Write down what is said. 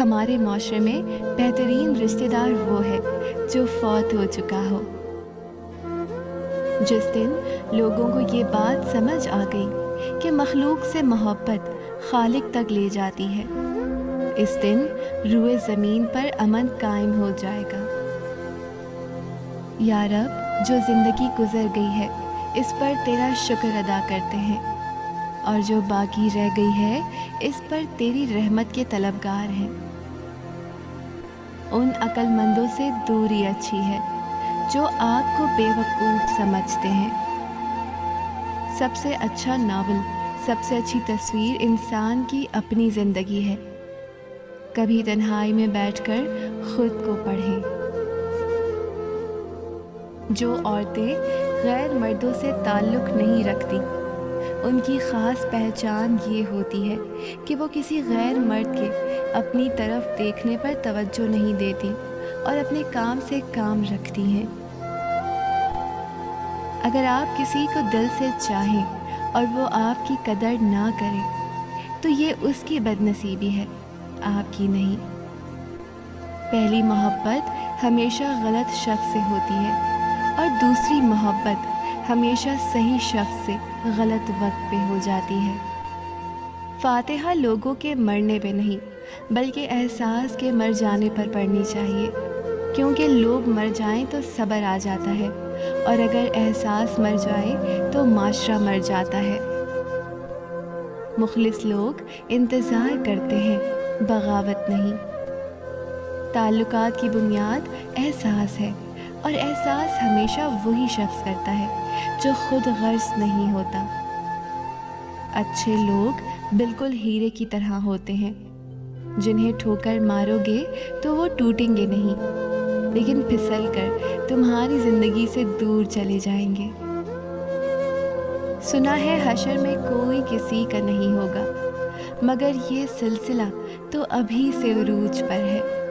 ہمارے معاشرے میں بہترین رشتہ دار وہ ہے جو فوت ہو چکا ہو۔ جس دن لوگوں کو یہ بات سمجھ آ گئی کہ مخلوق سے محبت خالق تک لے جاتی ہے، اس دن روئے زمین پر امن قائم ہو جائے گا۔ یا رب، جو زندگی گزر گئی ہے اس پر تیرا شکر ادا کرتے ہیں، اور جو باقی رہ گئی ہے اس پر تیری رحمت کے طلبگار ہیں۔ ان عقل مندوں سے دوری اچھی ہے جو آپ کو بے وقوف سمجھتے ہیں۔ سب سے اچھا ناول، سب سے اچھی تصویر انسان کی اپنی زندگی ہے۔ کبھی تنہائی میں بیٹھ کر خود کو پڑھیں۔ جو عورتیں غیر مردوں سے تعلق نہیں رکھتی، ان کی خاص پہچان یہ ہوتی ہے کہ وہ کسی غیر مرد کے اپنی طرف دیکھنے پر توجہ نہیں دیتی اور اپنے کام سے کام رکھتی ہیں۔ اگر آپ کسی کو دل سے چاہیں اور وہ آپ کی قدر نہ کرے تو یہ اس کی بد نصیبی ہے، آپ کی نہیں۔ پہلی محبت ہمیشہ غلط شخص سے ہوتی ہے اور دوسری محبت ہمیشہ صحیح شخص سے غلط وقت پہ ہو جاتی ہے۔ فاتحہ لوگوں کے مرنے پہ نہیں بلکہ احساس کے مر جانے پر پڑھنی چاہیے، کیونکہ لوگ مر جائیں تو صبر آ جاتا ہے، اور اگر احساس مر جائے تو معاشرہ مر جاتا ہے۔ مخلص لوگ انتظار کرتے ہیں، بغاوت نہیں۔ تعلقات کی بنیاد احساس ہے، اور احساس ہمیشہ وہی شخص کرتا ہے جو خود غرض نہیں ہوتا۔ اچھے لوگ بالکل ہیرے کی طرح ہوتے ہیں، جنہیں ٹھوکر مارو گے تو وہ ٹوٹیں گے نہیں، لیکن پھسل کر تمہاری زندگی سے دور چلے جائیں گے۔ سنا ہے حشر میں کوئی کسی کا نہیں ہوگا، مگر یہ سلسلہ تو ابھی سے عروج پر ہے۔